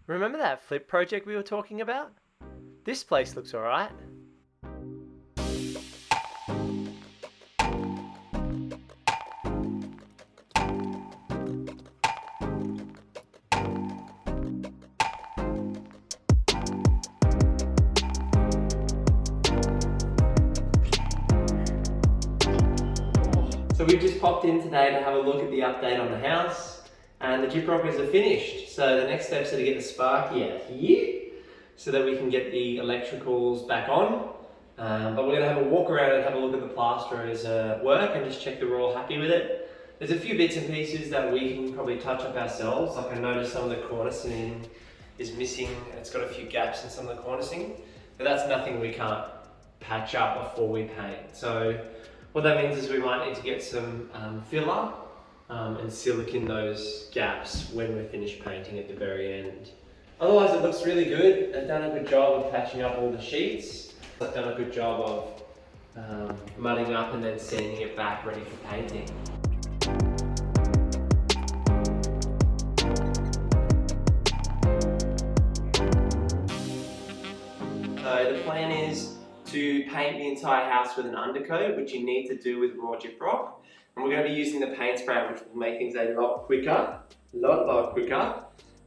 Remember that flip project we were talking about? This place looks alright. So we've just popped in today to have a look at the update on the house, and the gyprockers are finished. So the next steps are to get the sparky out here so that we can get the electricals back on. But we're going to have a walk around and have a look at the plasterers' work and just check that we're all happy with it. There's a few bits and pieces that we can probably touch up ourselves. Like I noticed some of the cornicing is missing. It's got a few gaps in some of the cornicing, but that's nothing we can't patch up before we paint. So what that means is we might need to get some filler and silicone those gaps when we're finished painting at the very end. Otherwise it looks really good. They've done a good job of patching up all the sheets. They've done a good job of mudding up and then sanding it back ready for painting. So the plan is to paint the entire house with an undercoat, which you need to do with raw gyprock. And we're going to be using the paint spray, which will make things a lot quicker.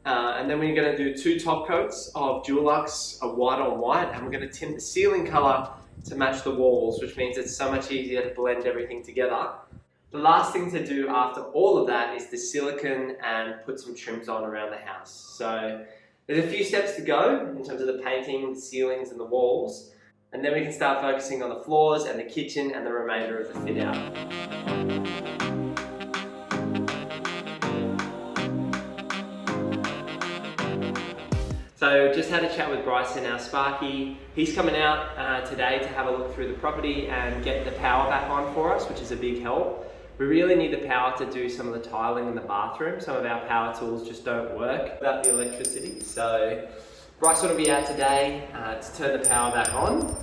And then we're going to do 2 top coats of Dulux, a white on white, and we're going to tint the ceiling colour to match the walls, which means it's so much easier to blend everything together. The last thing to do after all of that is the silicone and put some trims on around the house. So there's a few steps to go in terms of the painting, the ceilings and the walls. And then we can start focusing on the floors and the kitchen and the remainder of the fit out. So just had a chat with Bryson, our Sparky. He's coming out today to have a look through the property and get the power back on for us, which is a big help. We really need the power to do some of the tiling in the bathroom. Some of our power tools just don't work without the electricity. So Bryson will be out today to turn the power back on,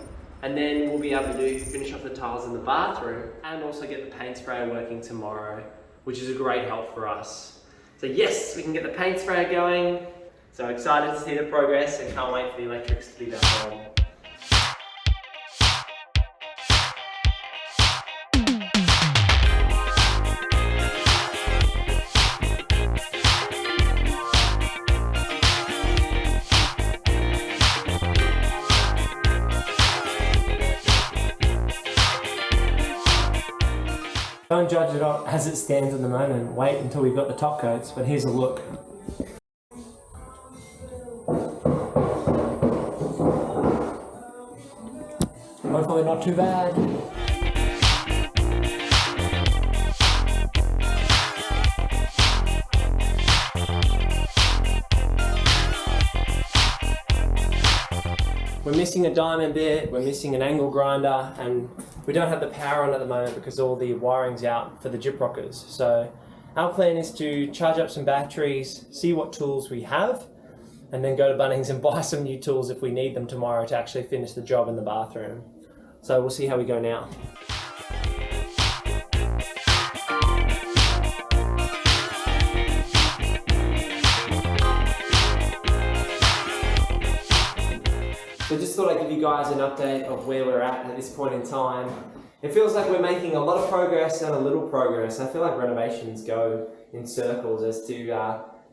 and then we'll be able to finish off the tiles in the bathroom and also get the paint sprayer working tomorrow, which is a great help for us. So yes, we can get the paint sprayer going. So excited to see the progress and can't wait for the electrics to be back on. Don't judge it as it stands at the moment. Wait until we've got the top coats, but here's a look. Hopefully not too bad. We're missing a diamond bit, we're missing an angle grinder, and we don't have the power on at the moment because all the wiring's out for the gyprockers. So our plan is to charge up some batteries, see what tools we have, and then go to Bunnings and buy some new tools if we need them tomorrow to actually finish the job in the bathroom. So we'll see how we go now. So just thought I'd give you guys an update of where we're at this point in time. It feels like we're making a lot of progress and a little progress. I feel like renovations go in circles as to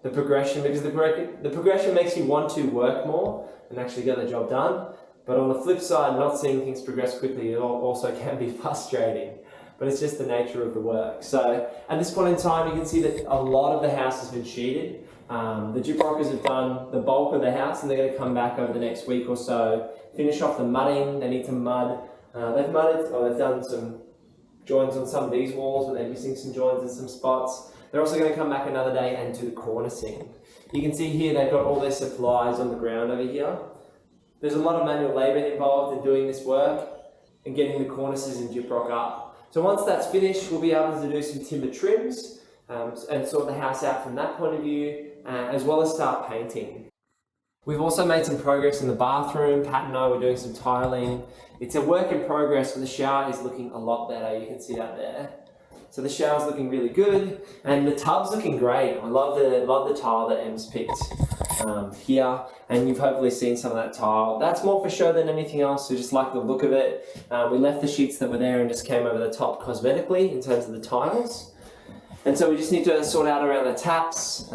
the progression, because the progression makes you want to work more and actually get the job done. But on the flip side, not seeing things progress quickly also can be frustrating. But it's just the nature of the work. So at this point in time, you can see that a lot of the house has been sheeted. The gyprockers have done the bulk of the house, and they're going to come back over the next week or so, finish off the mudding. They need to mud. They've done some joins on some of these walls, but they're missing some joins in some spots. They're also going to come back another day and do the cornicing. You can see here they've got all their supplies on the ground over here. There's a lot of manual labour involved in doing this work and getting the cornices and gyprock up. So once that's finished, we'll be able to do some timber trims and sort the house out from that point of view, as well as start painting. We've also made some progress in the bathroom. Pat and I were doing some tiling. It's a work in progress, but the shower is looking a lot better. You can see that there. So the shower's looking really good, and the tub's looking great. I love the tile that Em's picked. here, and you've hopefully seen some of that tile. That's more for show than anything else, we just like the look of it. We left the sheets that were there and just came over the top cosmetically in terms of the tiles. And so we just need to sort out around the taps.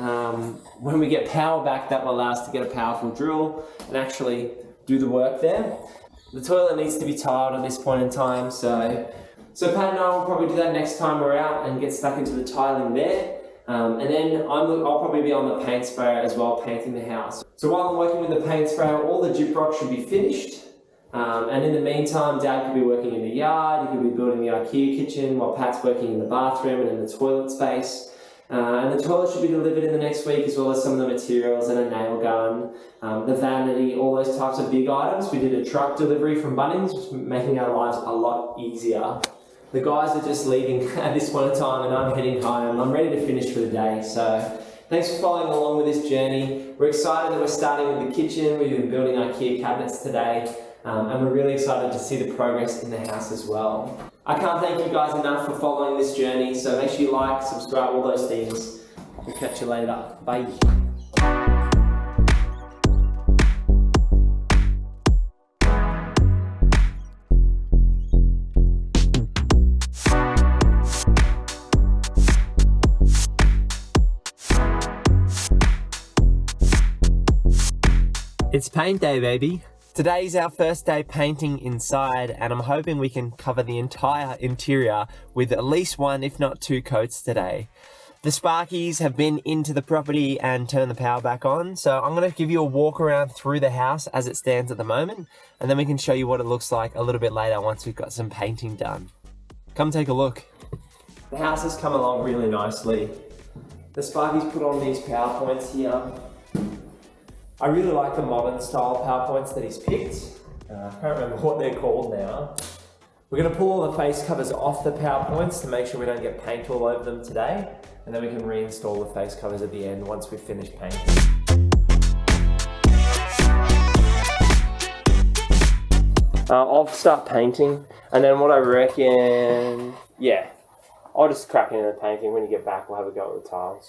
When we get power back, that will allow us to get a powerful drill and actually do the work there. The toilet needs to be tiled at this point in time, so Pat and I will probably do that next time we're out and get stuck into the tiling there. And then I'll probably be on the paint sprayer as well, painting the house. So while I'm working with the paint sprayer, all the gyprock should be finished. And in the meantime, Dad could be working in the yard, he could be building the IKEA kitchen, while Pat's working in the bathroom and in the toilet space. And the toilet should be delivered in the next week, as well as some of the materials and a nail gun, the vanity, all those types of big items. We did a truck delivery from Bunnings, which is making our lives a lot easier. The guys are just leaving at this point in time and I'm heading home. I'm ready to finish for the day. So thanks for following along with this journey. We're excited that we're starting with the kitchen. We've been building IKEA cabinets today. And we're really excited to see the progress in the house as well. I can't thank you guys enough for following this journey. So make sure you like, subscribe, all those things. We'll catch you later. Bye. It's paint day, baby. Today's our first day painting inside, and I'm hoping we can cover the entire interior with at least one, if not two coats today. The Sparkies have been into the property and turned the power back on, so I'm going to give you a walk around through the house as it stands at the moment, and then we can show you what it looks like a little bit later once we've got some painting done. Come take a look. The house has come along really nicely. The Sparkies put on these PowerPoints here. I really like the modern style PowerPoints that he's picked. I can't remember what they're called now. We're going to pull all the face covers off the PowerPoints to make sure we don't get paint all over them today, and then we can reinstall the face covers at the end once we've finished painting. I'll start painting, and then what I reckon, yeah, I'll just crack into the painting. When you get back, we'll have a go at the tiles.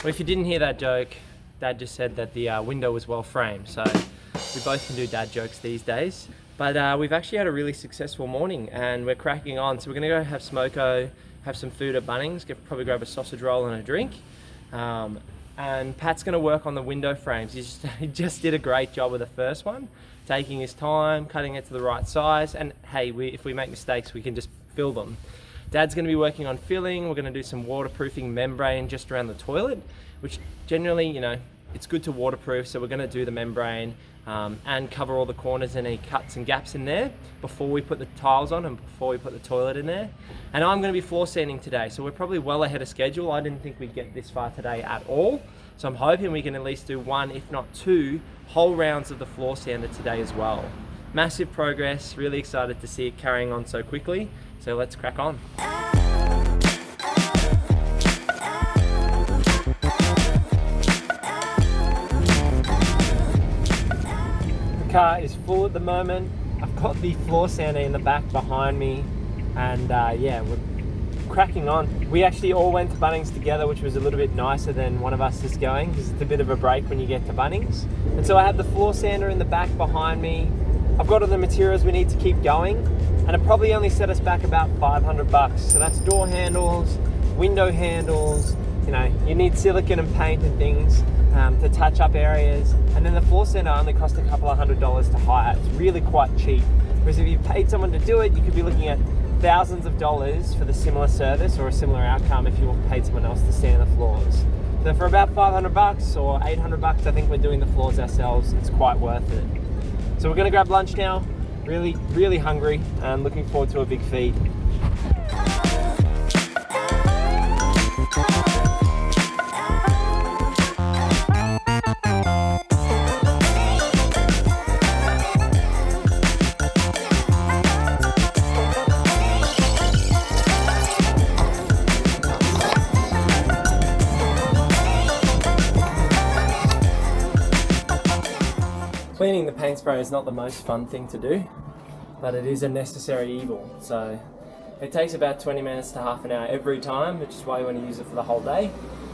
Well, if you didn't hear that joke, Dad just said that the window was well framed, so we both can do dad jokes these days. But we've actually had a really successful morning and we're cracking on. So we're gonna go have smoko, have some food at Bunnings, probably grab a sausage roll and a drink. And Pat's gonna work on the window frames. He just did a great job with the first one, taking his time, cutting it to the right size, and hey, if we make mistakes, we can just fill them. Dad's going to be working on filling. We're going to do some waterproofing membrane just around the toilet, which generally, you know, it's good to waterproof. So we're going to do the membrane and cover all the corners and any cuts and gaps in there before we put the tiles on and before we put the toilet in there. And I'm going to be floor sanding today. So we're probably well ahead of schedule. I didn't think we'd get this far today at all. So I'm hoping we can at least do one, if not two, whole rounds of the floor sander today as well. Massive progress. Really excited to see it carrying on so quickly. So let's crack on. The car is full at the moment. I've got the floor sander in the back behind me, and yeah, we're cracking on. We actually all went to Bunnings together, which was a little bit nicer than one of us just going, because it's a bit of a break when you get to Bunnings. And so I have the floor sander in the back behind me. I've got all the materials we need to keep going, and it probably only set us back about $500. So that's door handles, window handles, you need silicone and paint and things to touch up areas. And then the floor sander only cost a couple of $100s to hire. It's really quite cheap. Whereas if you paid someone to do it, you could be looking at thousands of dollars for the similar service or a similar outcome if you paid someone else to sand the floors. So for about $500 or $800, I think we're doing the floors ourselves. It's quite worth it. So we're gonna grab lunch now. Really, really hungry and looking forward to a big feed. Cleaning the paint spray is not the most fun thing to do, but it is a necessary evil. So it takes about 20 minutes to half an hour every time, which is why you want to use it for the whole day.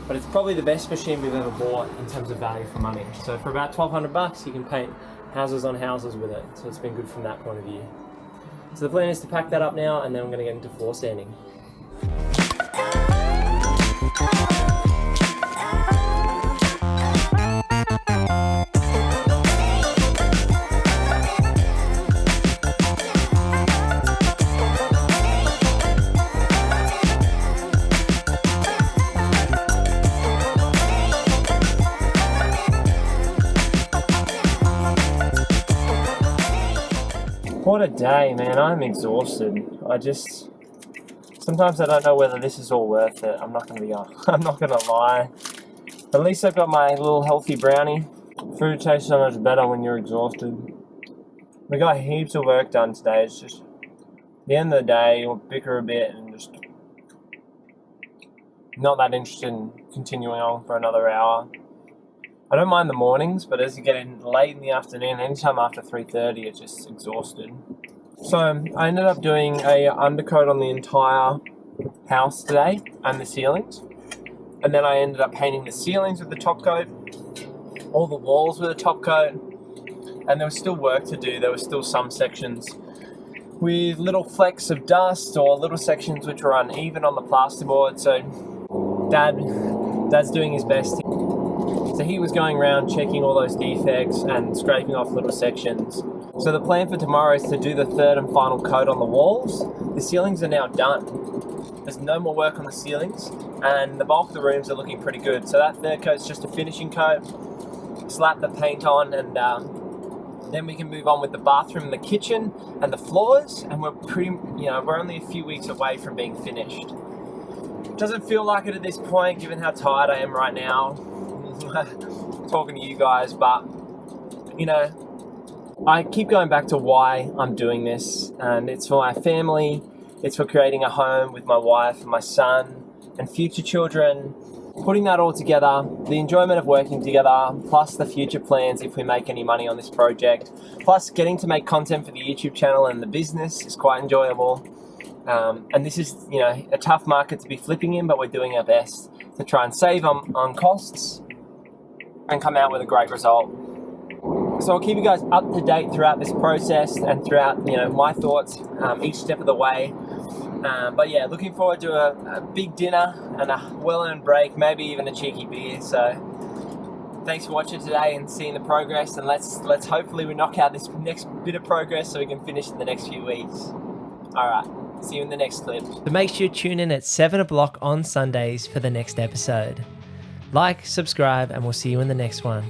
But it's probably the best machine we've ever bought in terms of value for money. So for about $1,200, you can paint houses on houses with it. So it's been good from that point of view. So the plan is to pack that up now, and then I'm going to get into floor sanding. What a day, man. I'm exhausted. Sometimes I don't know whether this is all worth it. I'm not gonna lie. At least I've got my little healthy brownie. Food tastes so much better when you're exhausted. We got heaps of work done today. It's just, at the end of the day, you'll bicker a bit and just not that interested in continuing on for another hour. I don't mind the mornings, but as you get in late in the afternoon, anytime after 3:30, it's just exhausted. So I ended up doing a undercoat on the entire house today and the ceilings. And then I ended up painting the ceilings with the top coat, all the walls with a top coat. And there was still work to do. There were still some sections with little flecks of dust or little sections which were uneven on the plasterboard. So Dad's doing his best. So he was going around checking all those defects and scraping off little sections. So the plan for tomorrow is to do the third and final coat on the walls. The ceilings are now done. There's no more work on the ceilings, and the bulk of the rooms are looking pretty good. So that third coat's just a finishing coat. Slap the paint on, and then we can move on with the bathroom and the kitchen and the floors, and we're only a few weeks away from being finished. Doesn't feel like it at this point, given how tired I am right now. Talking to you guys, but I keep going back to why I'm doing this, and it's for my family, it's for creating a home with my wife and my son and future children, putting that all together, the enjoyment of working together, plus the future plans if we make any money on this project, plus getting to make content for the YouTube channel and the business is quite enjoyable. And this is a tough market to be flipping in, but we're doing our best to try and save on costs and come out with a great result. So I'll keep you guys up to date throughout this process and throughout my thoughts each step of the way. But yeah, looking forward to a big dinner and a well-earned break, maybe even a cheeky beer. So thanks for watching today and seeing the progress, and let's hopefully we knock out this next bit of progress so we can finish in the next few weeks. Alright, see you in the next clip. So make sure you tune in at 7 o'clock on Sundays for the next episode. Like, subscribe, and we'll see you in the next one.